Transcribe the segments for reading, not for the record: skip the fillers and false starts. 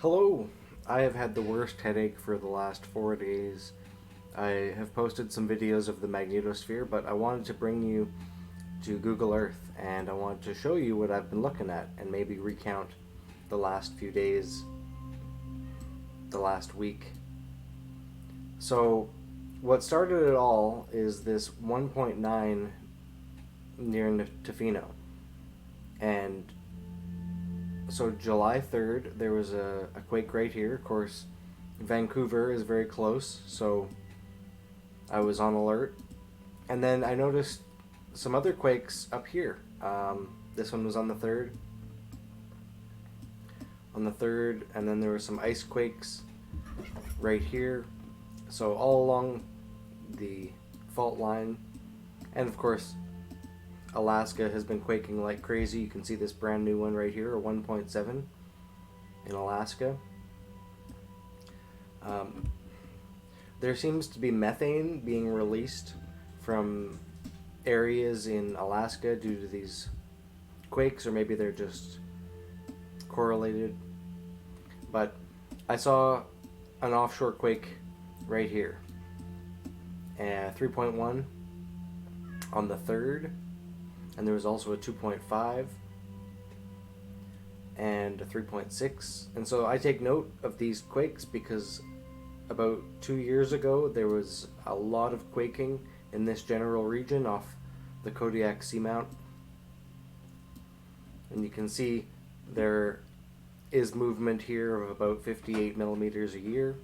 Hello! I have had the worst headache for the last 4 days. I have posted some videos of the magnetosphere, but I wanted to bring you to Google Earth and I wanted to show you what I've been looking at and maybe recount the last few days, the last week. So, what started it all is this 1.9 near Tofino. And so July 3rd, there was a quake right here. Of course, Vancouver is very close, so I was on alert. And then I noticed some other quakes up here. This one was on the 3rd. And then there were some ice quakes right here. So all along the fault line. And of course, Alaska has been quaking like crazy. You can see this brand new one right here, a 1.7 in Alaska. There seems to be methane being released from areas in Alaska due to these quakes, or maybe they're just correlated. But I saw an offshore quake right here, 3.1 on the 3rd. And there was also a 2.5 and a 3.6. And so I take note of these quakes because about 2 years ago there was a lot of quaking in this general region off the Kodiak Seamount. And you can see there is movement here of about 58 millimeters a year.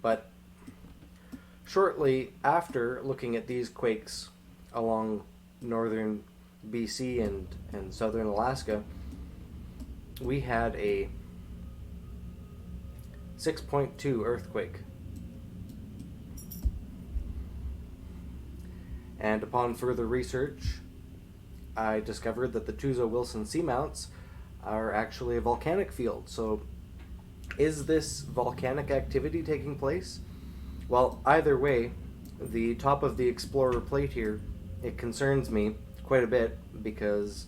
But shortly after looking at these quakes along northern BC and southern Alaska, we had a 6.2 earthquake. And upon further research, I discovered that the Tuzo-Wilson seamounts are actually a volcanic field. So is this volcanic activity taking place? Well, either way, the top of the Explorer plate here, it concerns me quite a bit because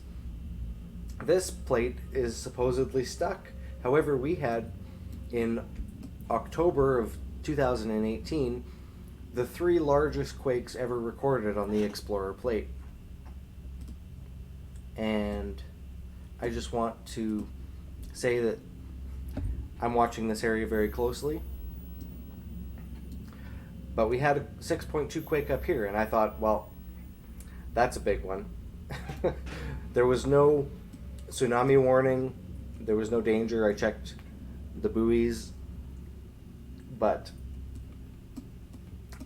this plate is supposedly stuck. However, we had in October of 2018 the 3 largest quakes ever recorded on the Explorer plate. And I just want to say that I'm watching this area very closely. But we had a 6.2 quake up here, and I thought, well, that's a big one. There was no tsunami warning. There was no danger. I checked the buoys. But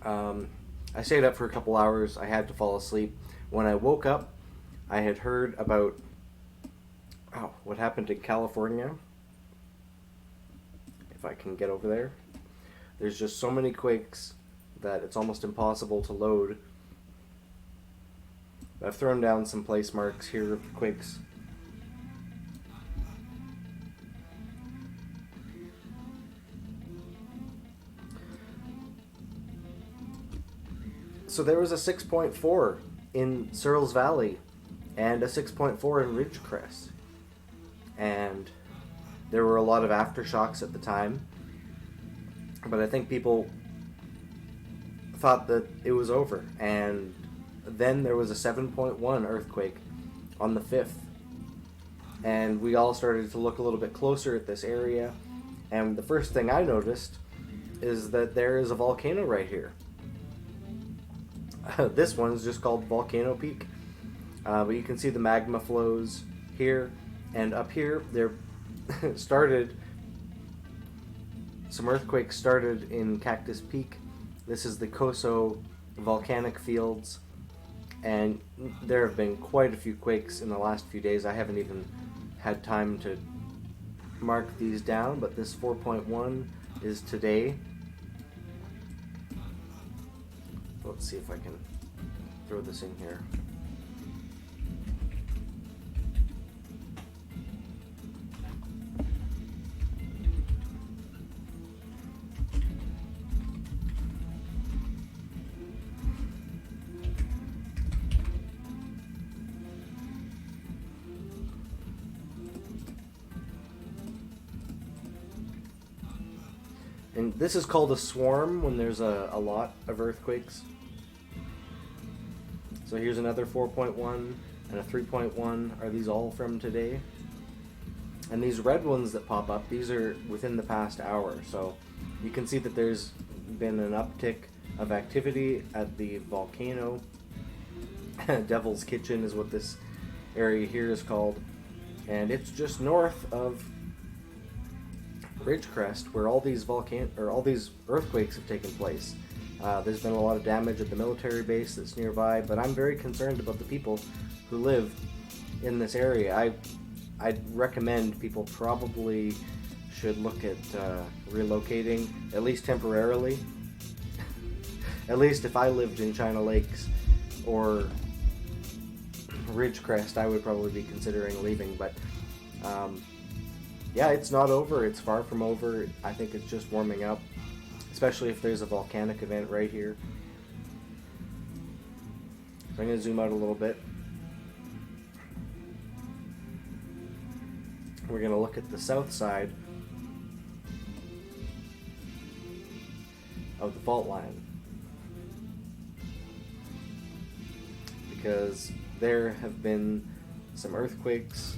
I stayed up for a couple hours. I had to fall asleep. When I woke up, I had heard about what happened in California. If I can get over there. There's just so many quakes that it's almost impossible to load. I've thrown down some place marks here of the quakes. So there was a 6.4 in Searles Valley and a 6.4 in Ridgecrest. And there were a lot of aftershocks at the time. But I think people thought that it was over. And then there was a 7.1 earthquake on the 5th. And we all started to look a little bit closer at this area. And the first thing I noticed is that there is a volcano right here. This one's just called Volcano Peak. But you can see the magma flows here. And up here, there started, some earthquakes started in Cactus Peak. This is the Coso volcanic fields. And there have been quite a few quakes in the last few days. I haven't even had time to mark these down, but this 4.1 is today. Let's see if I can throw this in here. And this is called a swarm when there's a lot of earthquakes. So here's another 4.1 and a 3.1. Are these all from today? And these red ones that pop up, these are within the past hour. So you can see that there's been an uptick of activity at the volcano. Devil's Kitchen is what this area here is called. And it's just north of Ridgecrest, where all these earthquakes have taken place. There's been a lot of damage at the military base that's nearby, but I'm very concerned about the people who live in this area. I'd recommend people probably should look at relocating, at least temporarily. At least if I lived in China Lakes or Ridgecrest, I would probably be considering leaving, but yeah, it's not over. It's far from over. I think it's just warming up, especially if there's a volcanic event right here. So I'm going to zoom out a little bit. We're going to look at the south side of the fault line, because there have been some earthquakes.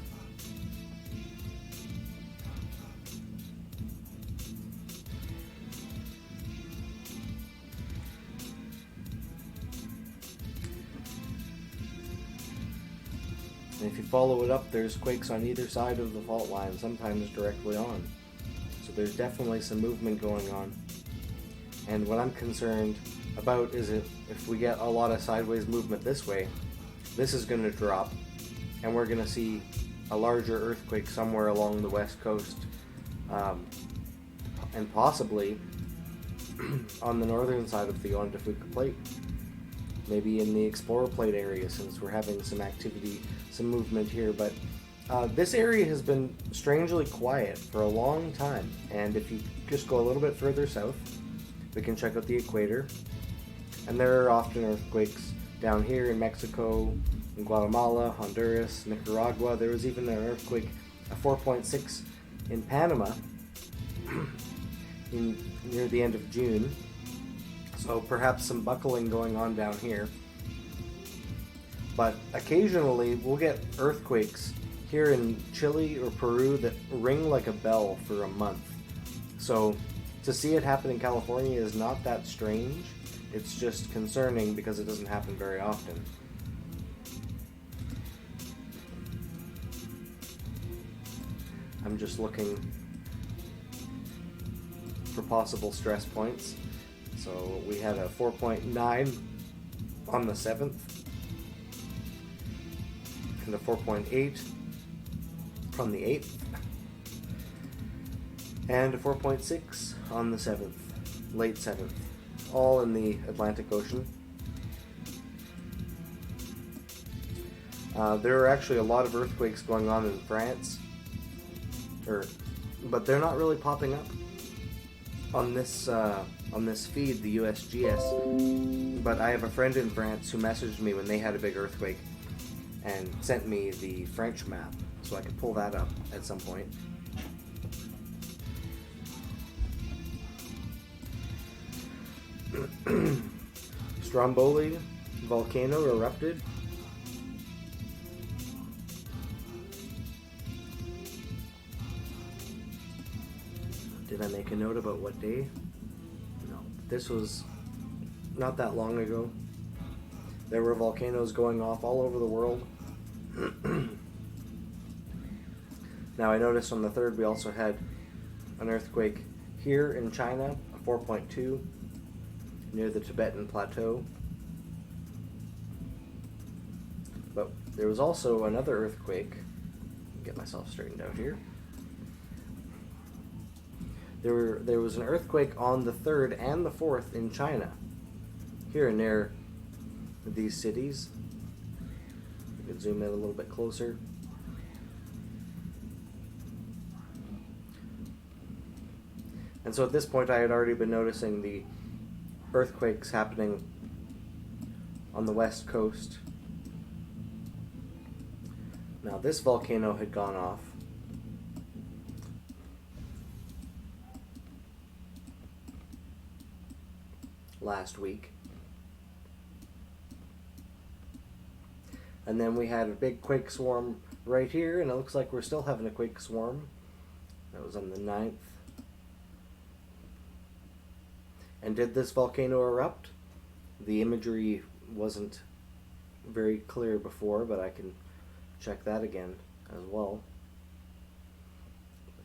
And if you follow it up, there's quakes on either side of the fault line, sometimes directly on. So there's definitely some movement going on. And what I'm concerned about is if we get a lot of sideways movement this way, this is going to drop, and we're going to see a larger earthquake somewhere along the west coast, and possibly on the northern side of the Ondafuka Plate. Maybe in the Explorer Plate area, since we're having some activity, some movement here. But this area has been strangely quiet for a long time, and if you just go a little bit further south, we can check out the equator, and there are often earthquakes down here in Mexico, in Guatemala, Honduras, Nicaragua. There was even an earthquake, a 4.6 in Panama near the end of June. So perhaps some buckling going on down here. But occasionally we'll get earthquakes here in Chile or Peru that ring like a bell for a month. So to see it happen in California is not that strange. It's just concerning because it doesn't happen very often. I'm just looking for possible stress points. So we had a 4.9 on the 7th, and a 4.8 on the 8th, and a 4.6 on the 7th, late 7th, all in the Atlantic Ocean. There are actually a lot of earthquakes going on in France, but they're not really popping up on this feed, the USGS. But I have a friend in France who messaged me when they had a big earthquake and sent me the French map, so I could pull that up at some point. Stromboli volcano erupted. Did I make a note about what day? No. This was not that long ago. There were volcanoes going off all over the world. Now I noticed on the 3rd we also had an earthquake here in China, a 4.2 near the Tibetan Plateau. But there was also another earthquake. Get myself straightened out here. There was an earthquake on the 3rd and the 4th in China, here near these cities. You can zoom in a little bit closer. And so at this point I had already been noticing the earthquakes happening on the west coast. Now this volcano had gone off last week. And then we had a big quake swarm right here, and it looks like we're still having a quake swarm. That was on the 9th. And did this volcano erupt? The imagery wasn't very clear before, but I can check that again as well.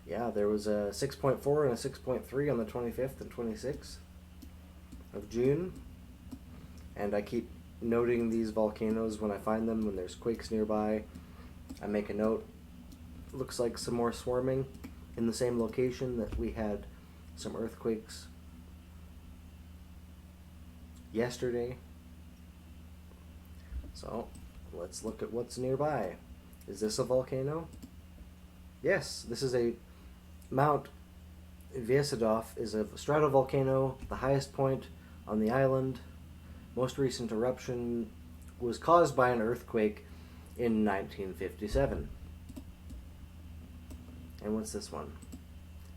Yeah, there was a 6.4 and a 6.3 on the 25th and 26th of June. And I keep noting these volcanoes when I find them, when there's quakes nearby. I make a note. Looks like some more swarming in the same location that we had some earthquakes yesterday. So let's look at what's nearby. Is this a volcano? Yes, this is a Mount Vyesedov is a stratovolcano, the highest point on the island. Most recent eruption was caused by an earthquake in 1957. And what's this one?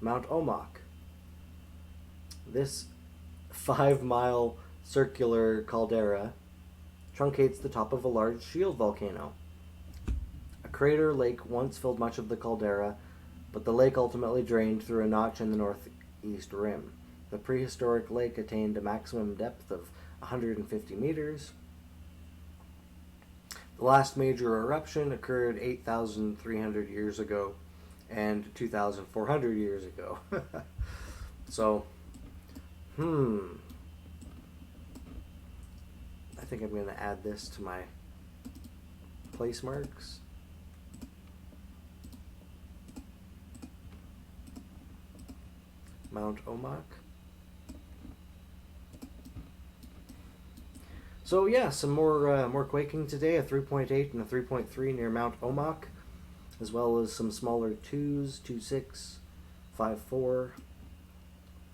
Mount Omak. This 5-mile circular caldera truncates the top of a large shield volcano. A crater lake once filled much of the caldera, but the lake ultimately drained through a notch in the northeast rim. The prehistoric lake attained a maximum depth of 150 meters. The last major eruption occurred 8,300 years ago and 2,400 years ago. So, I think I'm going to add this to my place marks. Mount Omak. So yeah, some more quaking today, a 3.8 and a 3.3 near Mount Omak, as well as some smaller 2s, 2.6, 5.4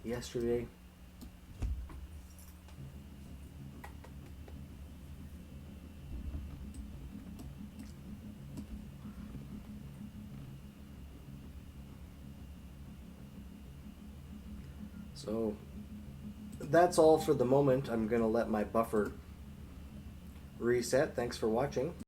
yesterday. So that's all for the moment. I'm going to let my buffer reset. Thanks for watching.